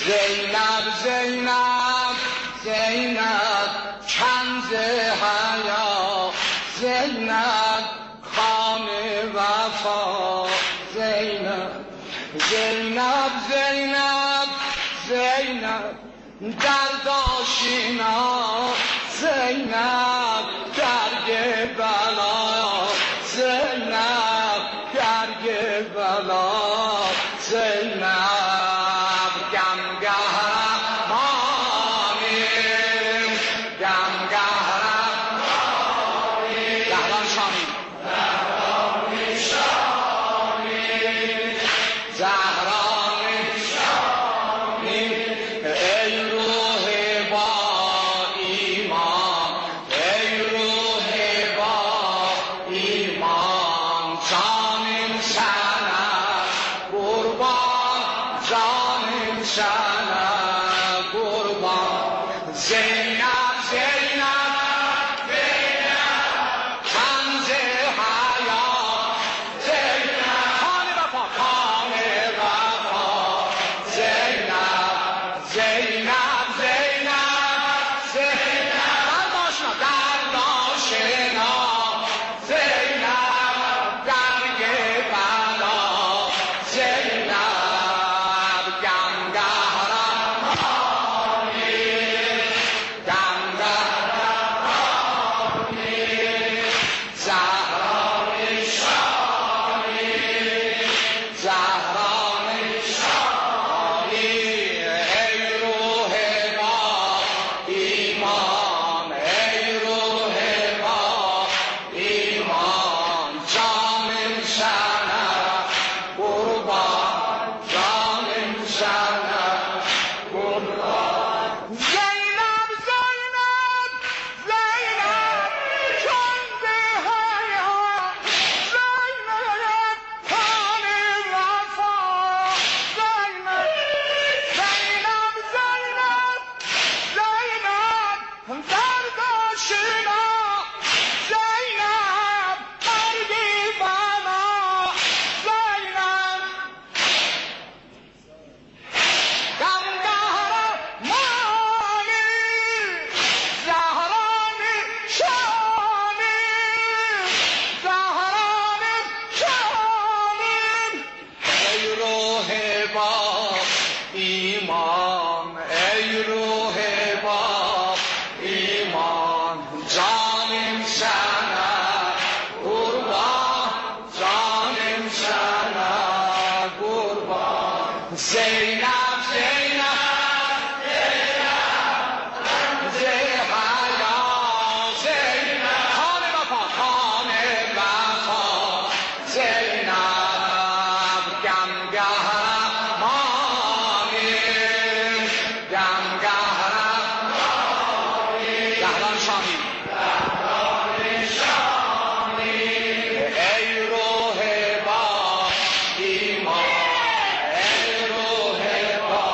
زینب زینب زینب کنز حیا زینب خان وفا زینب زینب زینب زینب درداشینا زینب درگ بلا زینب درگ بلا زینب گمگهرمانی گمگهرمانی گهران شامی زهران شامی ای روح با ایمان ای روح با ایمان جانم شنم قربان جانم شنم قربان زینب زینب زینب کنز حیا زینب خان وفا خان وفا زینب زینب زینب زینب درداشنا زینب درگ بلا زینب گمگهرمانی گمگهرمانی زهران شامی زهران شامی ای روح با ایمان ای روح با ایمان جانم شنم قربان جانم شنم قربان زینب زینب زینب کنز حیا زینب خان وفا زینب زینب زینب زینب درداشنا زینب مرگ بلا زینب گمگهرمانی زهران شامی زهران شامی ای روح با ایمان ای روح با ایمان جانم شنم قربان جانم شنم قربان زینب زینب زهیا زینب خان وفا خان وفا زینب گمگهرمانی گمگهرمانی گهران شامی ای روح با ایمان ای روح با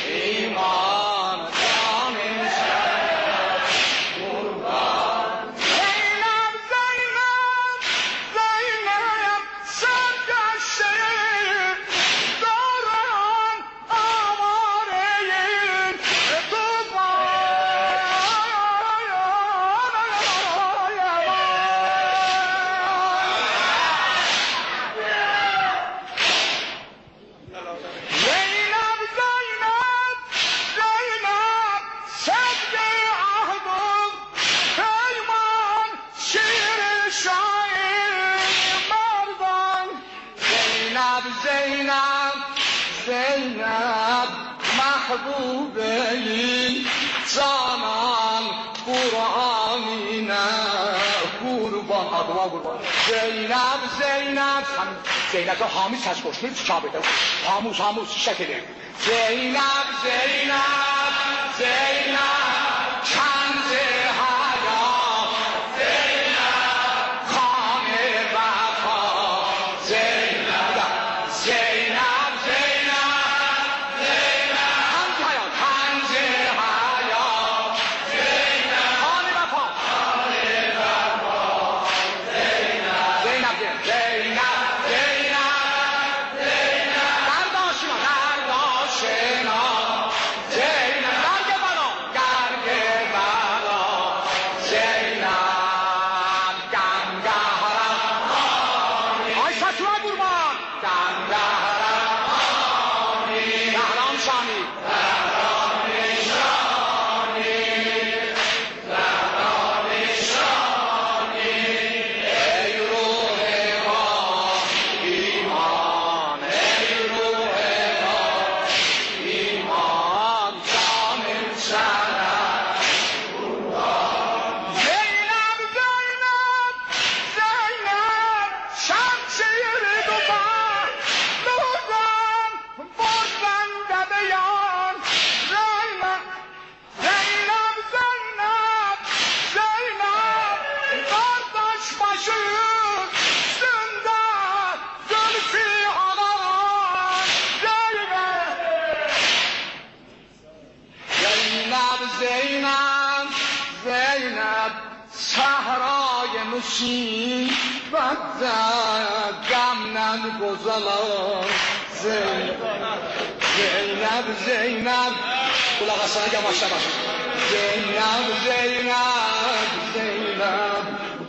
ایمان جانم شنم قربان زینب زینب زینب سرگشته دارم آواره زینب زینب زینب صدق عهدم پیمان شیر شاعر مردان زینب زینب زینب محبوبه جانان قرآنی نه قربان قربان زینب زینب زینب حامی ساز کشتی چابده حاموز حاموز شکلی زینب زینب زینب کنز حیا زینب خان وفا زینب زینب زینب زینب کنز حیا زینب خان وفا زینب زینب زینب درداشنا غمنن گذلان زینب kulak asana gel başla baş. Zeynep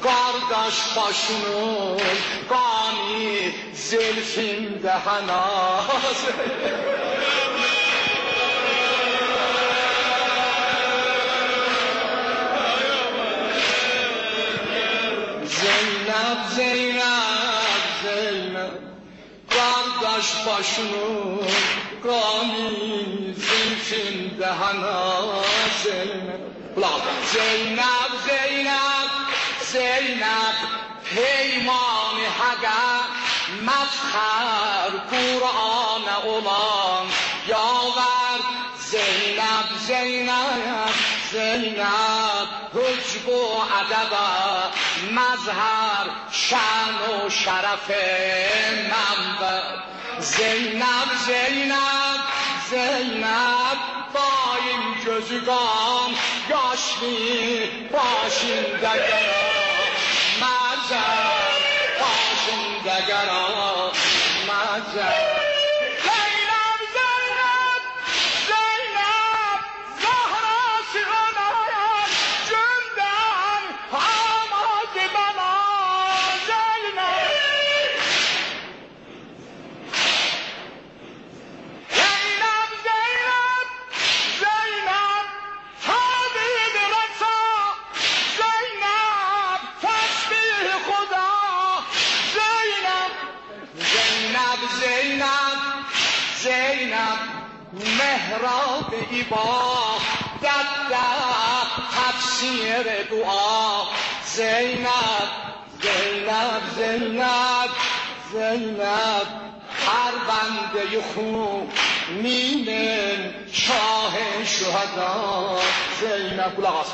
kardeş başının gani zülfinde hanası. Zeynep kardeş başının gani zülfinde hanası. Zeynep peymani haga mefhar Kur'an'a olan yaver Zeynep hücbu adaba mazhar şan و şeref منبع Zeynep daim gözü kan yaşlı başında gara mazhar başında gara mazhar Zeynep mehrab ibadet tefsir dua Zeynep her bende khuminin şah şuhada Zeynep kulak as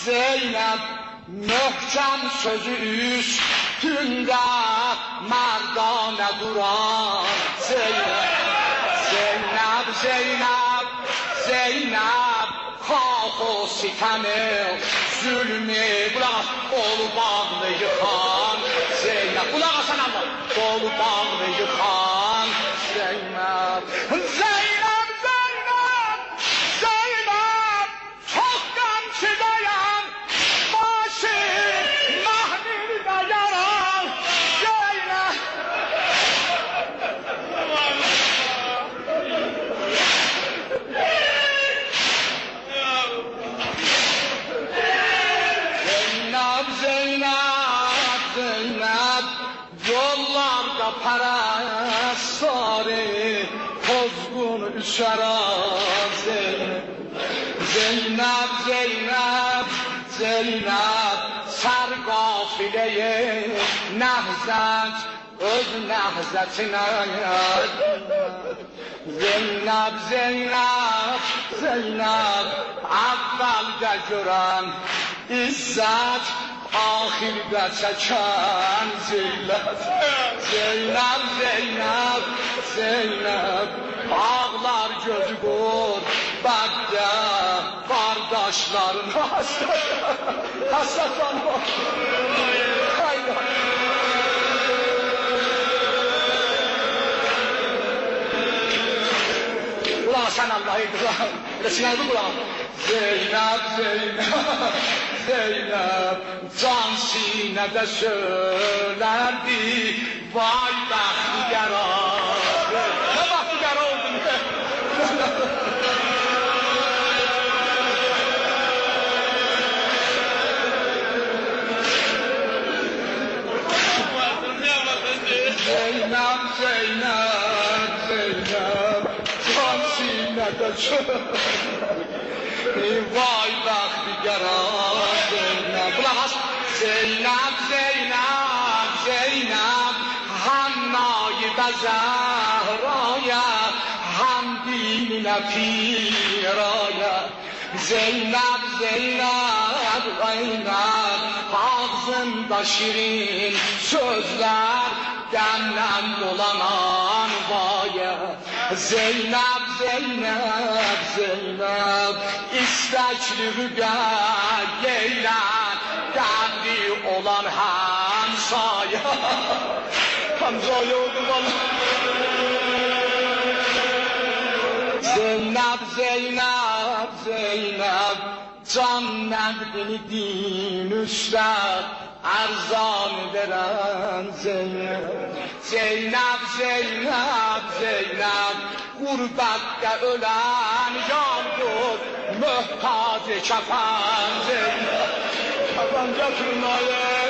Zeynep möhkem sözü üstünde merdane duran Zeynep hak o sitemi zulmü kulak olu bağlı yıkan Zeynep kulak asan Allah olu bağlı yıkan Zeynep çok kamçı dayan başı mahnede yaran Zeynep yollarda parasari kozgun üşaran Zeynep sergafileye nehzet öz nehzetine Zeynep evvelde gören izzet ahirde çeken zillet Zeynep ağlar gözü gurbette kardeşlerin hasretlanma ulan sen Allah'ı resimleri ulan Zeynep can sinede söylerdi vay bahtiyara ne bahtiyara oldun Zeynep can sinede söylerdi vay bahtiyara kulak as Zeynep hem naib Zehra'ya hem dinine piraya Zeynep ağzında şirin sözler demlen dolanan vaya Zeynep, Zeynep, Zeynep İstekli rügar geyler derdi olan Hamza'ya Hamza'ya oldu bana Zeynep, Zeynep, Zeynep can nəqdini din üstad arzan veren Zeynep Zeynep, Zeynep, Zeynep Gurbette ölen yandır mühtaç kefen Zeynep Kefen getirmeye